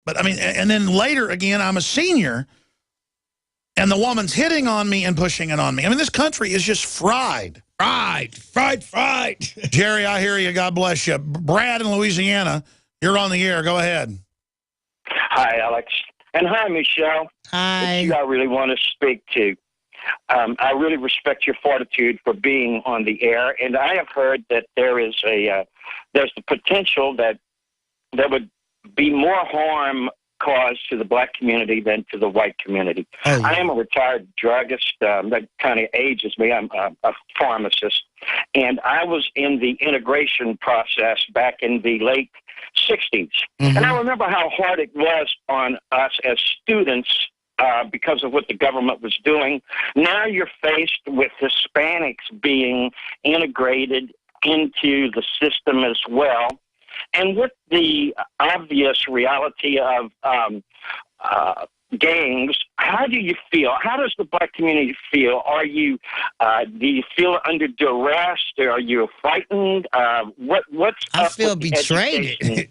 But I mean, and then later again, I'm a senior, and the woman's hitting on me and pushing it on me. I mean, this country is just fried. Fried. Jerry, I hear you. God bless you. Brad in Louisiana, you're on the air. Go ahead. Hi, Alex. And hi, Michelle. Hi. It's you I really want to speak to. I really respect your fortitude for being on the air, and I have heard that there's the potential that there would be more harm caused to the black community than to the white community. Oh, yeah. I am a retired druggist. That kind of ages me. I'm a pharmacist, and I was in the integration process back in the late 60s. And I remember how hard it was on us as students because of what the government was doing. Now you're faced with Hispanics being integrated into the system as well. And with the obvious reality of gangs, how do you feel? How does the black community feel? Are you, do you feel under duress? Are you frightened? What's I up feel with the betrayed. education?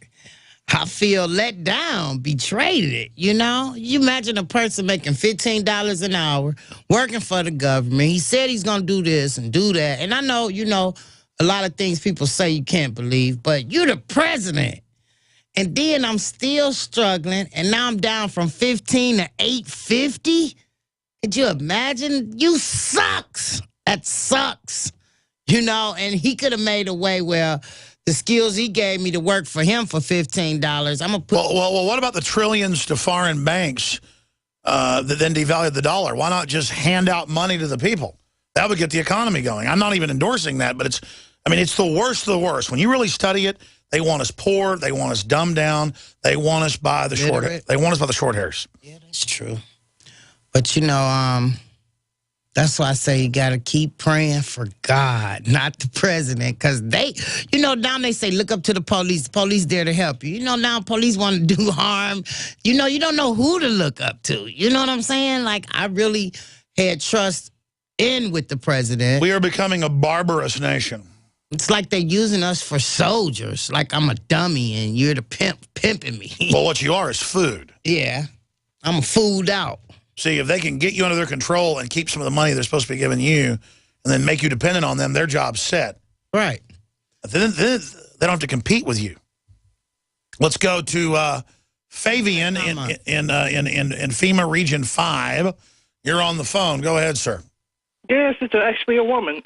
I feel let down, betrayed. You know, you imagine a person making $15 an hour, working for the government. He said he's going to do this and do that. And I know, you know, a lot of things people say you can't believe, but you're the president. And then I'm still struggling, and now I'm down from 15 to 850. Could you imagine? You sucks. That sucks. You know, and he could have made a way where the skills he gave me to work for him for $15, I'm going to put... Well, what about the trillions to foreign banks that then devalued the dollar? Why not just hand out money to the people? That would get the economy going. I'm not even endorsing that, but it's the worst of the worst. When you really study it, they want us poor, they want us dumbed down, they want us by the short hairs. Yeah, that's true. But, you know, that's why I say you got to keep praying for God, not the president, because they, you know, now they say look up to the police. The police there to help you. You know, now police want to do harm. You know, you don't know who to look up to. You know what I'm saying? Like, I really had trust in with the president. We are becoming a barbarous nation. It's like they're using us for soldiers. Like I'm a dummy and you're the pimping me. Well, what you are is food. Yeah, I'm fooled out. See, if they can get you under their control and keep some of the money they're supposed to be giving you and then make you dependent on them, their job's set. Right. Then they don't have to compete with you. Let's go to Fabian in FEMA Region 5. You're on the phone. Go ahead, sir. Yes, it's actually a woman.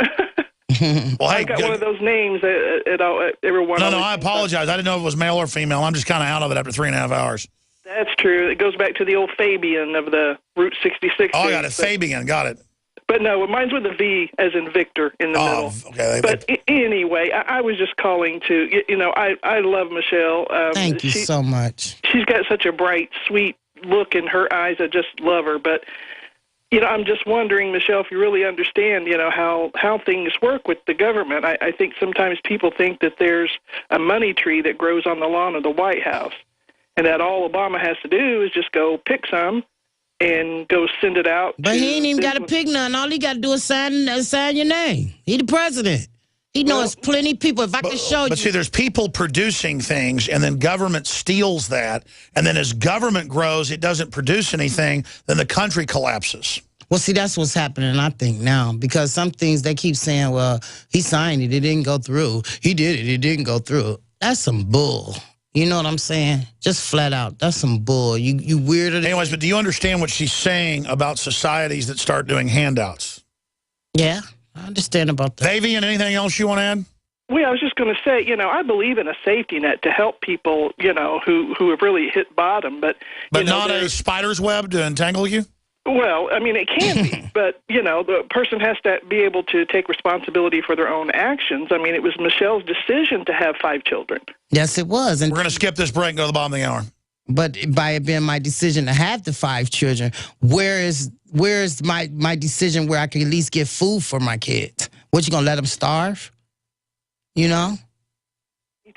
Well, hey, I got one of those names that everyone... No, I apologize. I didn't know if it was male or female. I'm just kind of out of it after 3.5 hours. That's true. It goes back to the old Fabian of the Route 66. Oh, I got it. Fabian. Got it. But no, mine's with a V as in Victor in the middle. Okay. But anyway, I was just calling to, you know, I love Michelle. Thank you so much. She's got such a bright, sweet look in her eyes. I just love her. But, you know, I'm just wondering, Michelle, if you really understand, you know, how things work with the government. I think sometimes people think that there's a money tree that grows on the lawn of the White House, and that all Obama has to do is just go pick some and go send it out. But he ain't even got to pick none. All he got to do is sign your name. He the president. He knows plenty of people. If I could show you. But see, there's people producing things, and then government steals that. And then as government grows, it doesn't produce anything. Then the country collapses. Well, see, that's what's happening, I think, now. Because some things they keep saying, well, he signed it. It didn't go through. He did it. It didn't go through. That's some bull. You know what I'm saying? Just flat out. That's some bull. You weirded. Anyways, but do you understand what she's saying about societies that start doing handouts? Yeah, I understand about that. Fabian, anything else you want to add? Well, I was just going to say, you know, I believe in a safety net to help people, you know, who have really hit bottom. But not a spider's web to entangle you? Well, I mean, it can be, but, you know, the person has to be able to take responsibility for their own actions. I mean, it was Michelle's decision to have 5 children. Yes, it was. And we're going to skip this break and go to the bottom of the hour. But by it being my decision to have the 5 children, where is my decision where I can at least get food for my kids? What, you going to let them starve? You know?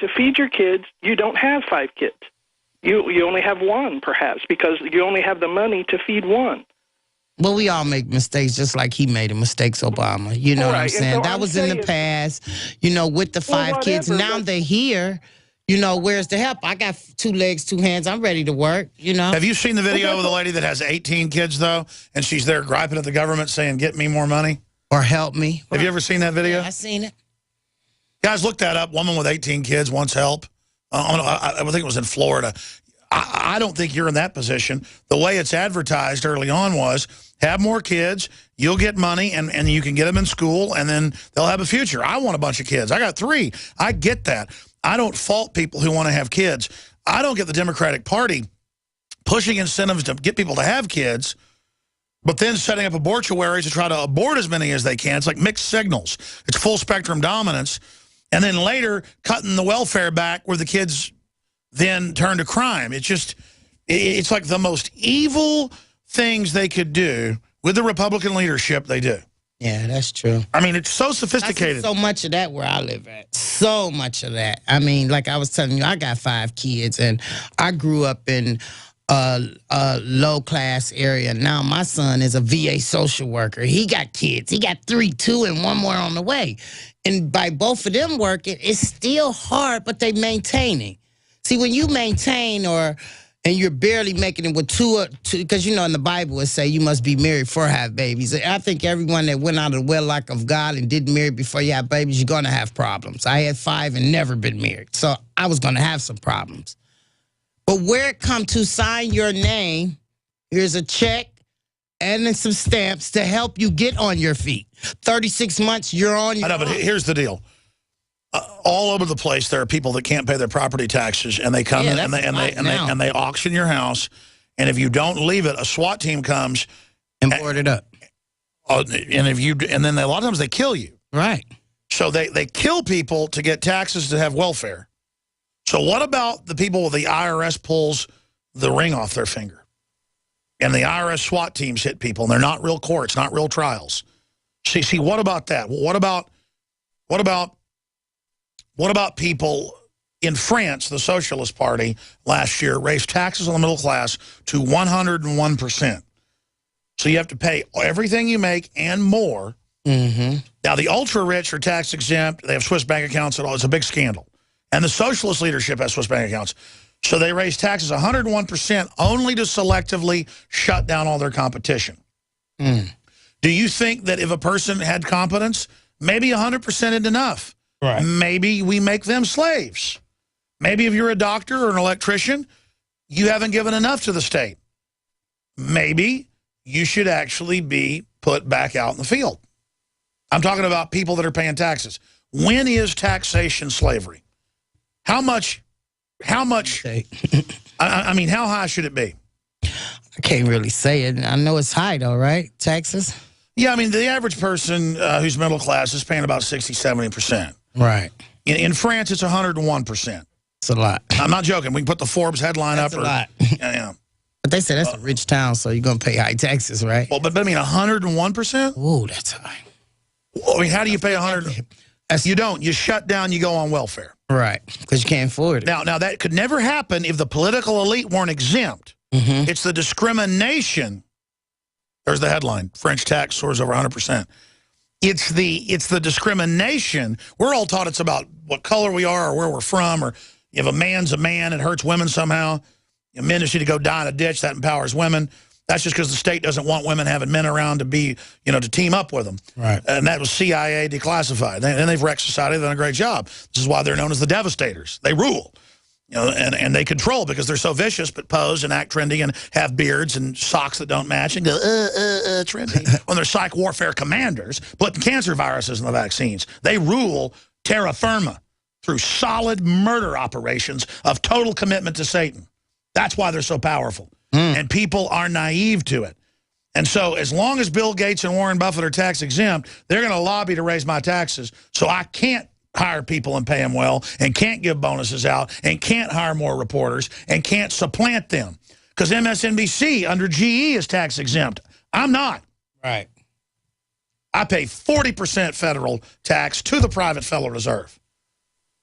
To feed your kids, you don't have 5 kids. You only have 1, perhaps, because you only have the money to feed 1. Well, we all make mistakes, just like he made mistakes, Obama. You know what I'm saying? So that was in the past, you know, with the 5 kids. Now they're here. you know, where's the help? I got 2 legs, 2 hands. I'm ready to work, you know. Have you seen the video of the lady that has 18 kids, though, and she's there griping at the government saying, get me more money? Or help me. Have you ever seen that video? Yeah, I seen it. Guys, look that up. Woman with 18 kids wants help. I think it was in Florida. I don't think you're in that position. The way it's advertised early on was, have more kids, you'll get money, and you can get them in school, and then they'll have a future. I want a bunch of kids. I got 3. I get that. I don't fault people who want to have kids. I don't get the Democratic Party pushing incentives to get people to have kids, but then setting up abortuaries to try to abort as many as they can. It's like mixed signals. It's full spectrum dominance. And then later cutting the welfare back where the kids then turn to crime. It's like the most evil things they could do with the Republican leadership, they do. Yeah, that's true. I mean, it's so sophisticated. I see so much of that where I live at. So much of that. I mean, like I was telling you, I got 5 kids, and I grew up in a low-class area. Now my son is a VA social worker. He got kids. He got 3, 2, and 1 more on the way. And by both of them working, it's still hard, but they maintaining. See, when you maintain and you're barely making it with 2, because you know in the Bible it say you must be married before have babies. I think everyone that went out of the wedlock of God and didn't marry before you have babies, you're going to have problems. I had 5 and never been married, so I was going to have some problems. But where it come to sign your name, here's a check and then some stamps to help you get on your feet. 36 months, you're on your I know, but here's the deal. All over the place, there are people that can't pay their property taxes, and they come in and they auction your house. And if you don't leave it, a SWAT team comes and board it up. And then a lot of times they kill you. Right. So they kill people to get taxes to have welfare. So what about the people where the IRS pulls the ring off their finger, and the IRS SWAT teams hit people, and they're not real courts, not real trials? See, what about that? What about people in France? The Socialist Party last year raised taxes on the middle class to 101%. So you have to pay everything you make and more. Mm-hmm. Now, the ultra-rich are tax exempt. They have Swiss bank accounts and all. It's a big scandal. And the socialist leadership has Swiss bank accounts. So they raise taxes 101% only to selectively shut down all their competition. Mm. Do you think that if a person had competence, maybe 100% isn't enough? Right. Maybe we make them slaves. Maybe if you're a doctor or an electrician, you haven't given enough to the state. Maybe you should actually be put back out in the field. I'm talking about people that are paying taxes. When is taxation slavery? How much, I mean, how high should it be? I can't really say it. I know it's high, though, right? Taxes? Yeah, I mean, the average person who's middle class is paying about 60, 70%. Right. In France, it's 101%. It's a lot. I'm not joking. We can put the Forbes headline That's up. a lot. Yeah. But they say that's a rich town, so you're going to pay high taxes, right? Well, but I mean, 101%? Ooh, that's high. I mean, how do you pay 100? You don't. You shut down, you go on welfare. Right, because you can't afford it. Now, that could never happen if the political elite weren't exempt. Mm-hmm. It's the discrimination. There's the headline. French tax soars over 100%. It's the discrimination. We're all taught it's about what color we are or where we're from, or if a man's a man, it hurts women somehow. Men just need to go die in a ditch. That empowers women. That's just because the state doesn't want women having men around to be, to team up with them. Right. And that was CIA declassified. And they've wrecked society. They've done a great job. This is why they're known as the Devastators. They rule. And they control because they're so vicious, but pose and act trendy and have beards and socks that don't match and go, trendy. When they're psych warfare commanders, putting cancer viruses in the vaccines. They rule terra firma through solid murder operations of total commitment to Satan. That's why they're so powerful. And people are naive to it. And so as long as Bill Gates and Warren Buffett are tax exempt, they're going to lobby to raise my taxes so I can't hire people and pay them well and can't give bonuses out and can't hire more reporters and can't supplant them. Because MSNBC under GE is tax exempt. I'm not. Right. I pay 40% federal tax to the private Federal Reserve.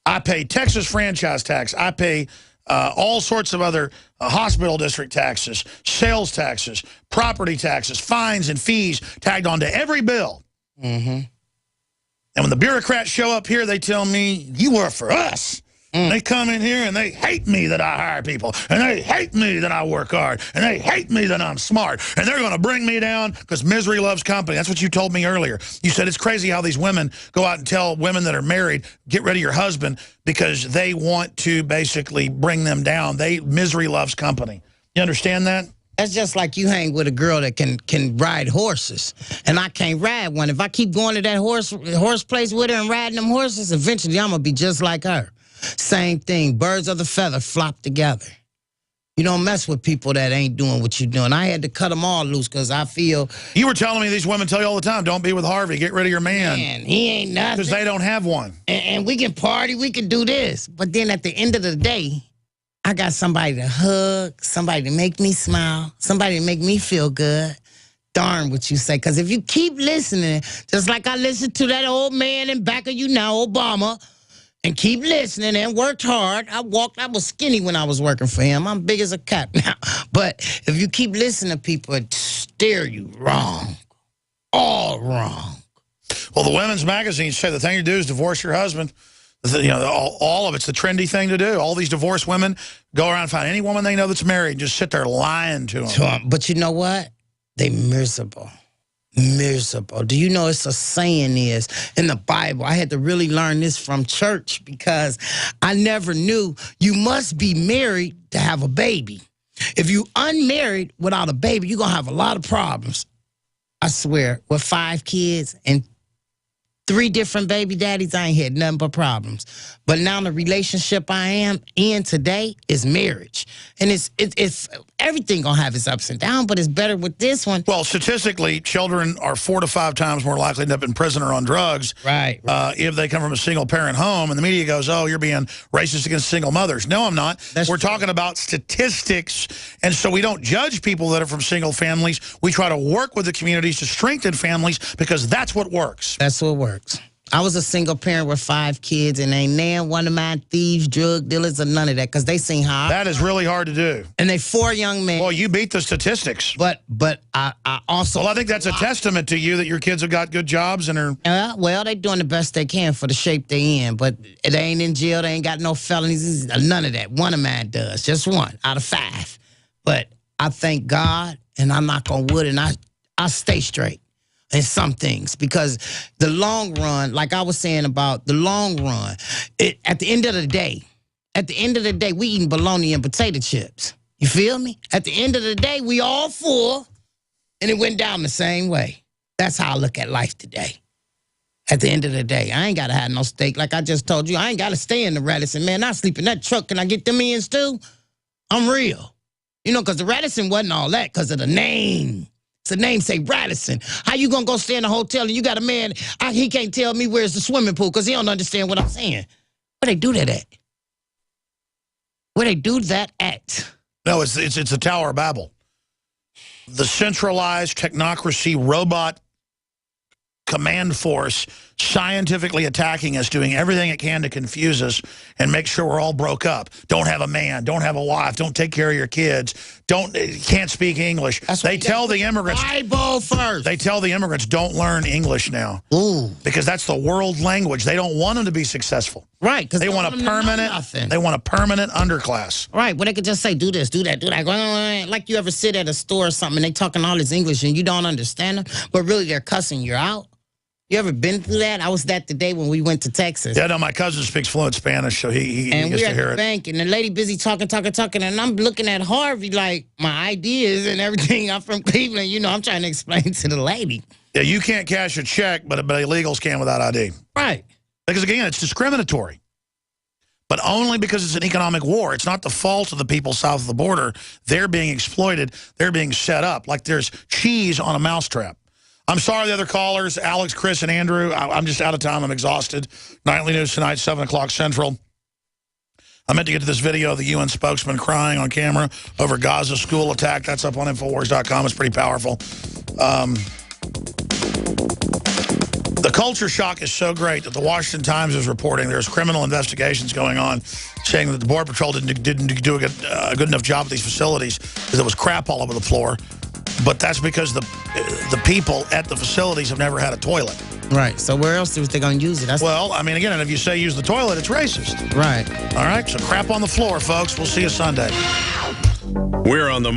I pay Texas franchise tax. I pay all sorts of other hospital district taxes, sales taxes, property taxes, fines and fees tagged onto every bill. Mm-hmm. And when the bureaucrats show up here, they tell me, you work for us. They come in here and they hate me that I hire people. And they hate me that I work hard. And they hate me that I'm smart. And they're going to bring me down because misery loves company. That's what you told me earlier. You said it's crazy how these women go out and tell women that are married, get rid of your husband because they want to basically bring them down. Misery loves company. You understand that? That's just like you hang with a girl that can ride horses, and I can't ride one. If I keep going to that horse place with her and riding them horses, eventually I'm going to be just like her. Same thing. Birds of the feather flock together. You don't mess with people that ain't doing what you're doing. I had to cut them all loose because I feel... You were telling me these women tell you all the time, don't be with Harvey, get rid of your man. Man, he ain't nothing. Because they don't have one. And we can party, we can do this. But then at the end of the day, I got somebody to hug, somebody to make me smile, somebody to make me feel good. Darn what you say. Because if you keep listening, just like I listened to that old man in back of you now, Obama, and keep listening and worked hard. I was skinny when I was working for him. I'm big as a cat now. But if you keep listening to people, it steer you wrong. All wrong. Well, the women's magazines say the thing to do is divorce your husband. You know, all of it's the trendy thing to do. All these divorced women go around and find any woman they know that's married and just sit there lying to them. But you know what? They miserable. Miserable. Do you know it's a saying is in the Bible? I had to really learn this from church because I never knew you must be married to have a baby. If you unmarried without a baby, you're going to have a lot of problems. I swear, with 5 kids and 3 different baby daddies, I ain't had nothing but problems. But now the relationship I am in today is marriage. And it's everything gonna have its ups and downs, but it's better with this one. Well, statistically, children are 4 to 5 times more likely to end up in prison or on drugs. Right. If they come from a single-parent home. And the media goes, oh, you're being racist against single mothers. No, I'm not. We're talking about statistics. And so we don't judge people that are from single families. We try to work with the communities to strengthen families because that's what works. That's what works. I was a single parent with 5 kids, and ain't nan one of my thieves, drug dealers, or none of that, because they seen how that is really hard to do. And they 4 young men. Well, you beat the statistics. But I also... Well, I think that's a testament to you that your kids have got good jobs and are... well, they doing the best they can for the shape they in, but they ain't in jail. They ain't got no felonies. None of that. One of mine does. Just 1 out of 5. But I thank God, and I knock on wood, and I stay straight in some things, because the long run, like I was saying about the long run, at the end of the day, we eating bologna and potato chips. You feel me? At the end of the day, we all full, and it went down the same way. That's how I look at life today. At the end of the day, I ain't got to have no steak. Like I just told you, I ain't got to stay in the Radisson. Man, I sleep in that truck. Can I get them ends too? I'm real. You know, because the Radisson wasn't all that because of the name. It's a name say Radisson. How you gonna go stay in a hotel and you got a man, he can't tell me where's the swimming pool because he don't understand what I'm saying. Where they do that at? Where they do that at? No, it's the Tower of Babel. The centralized technocracy robot command force scientifically attacking us, doing everything it can to confuse us and make sure we're all broke up. Don't have a man, don't have a wife, don't take care of your kids, can't speak English. They tell the immigrants Bible first. They tell the immigrants don't learn English now. Ooh. Because that's the world language. They don't want them to be successful. Right, because they want a permanent underclass. Right, well, they could just say, do this, do that. Like you ever sit at a store or something and they talking all this English and you don't understand them, but really they're cussing you out. You ever been through that? I was that the day when we went to Texas. Yeah, no, my cousin speaks fluent Spanish, so he gets to hear it. And we're at the bank, and the lady busy talking, and I'm looking at Harvey like my ideas and everything. I'm from Cleveland. You know, I'm trying to explain to the lady. Yeah, you can't cash a check, but illegals can without ID. Right. Because, again, it's discriminatory. But only because it's an economic war. It's not the fault of the people south of the border. They're being exploited. They're being set up like there's cheese on a mousetrap. I'm sorry, the other callers, Alex, Chris, and Andrew. I'm just out of time. I'm exhausted. Nightly news tonight, 7 o'clock Central. I meant to get to this video of the UN spokesman crying on camera over Gaza school attack. That's up on Infowars.com. It's pretty powerful. The culture shock is so great that the Washington Times is reporting there's criminal investigations going on, saying that the Border Patrol didn't do a good enough job at these facilities because there was crap all over the floor. But that's because the people at the facilities have never had a toilet. Right. So where else are they going to use it? That's Well, I mean, again, and if you say use the toilet, it's racist. right. All right, so crap on the floor, folks. We'll see you Sunday. We're on the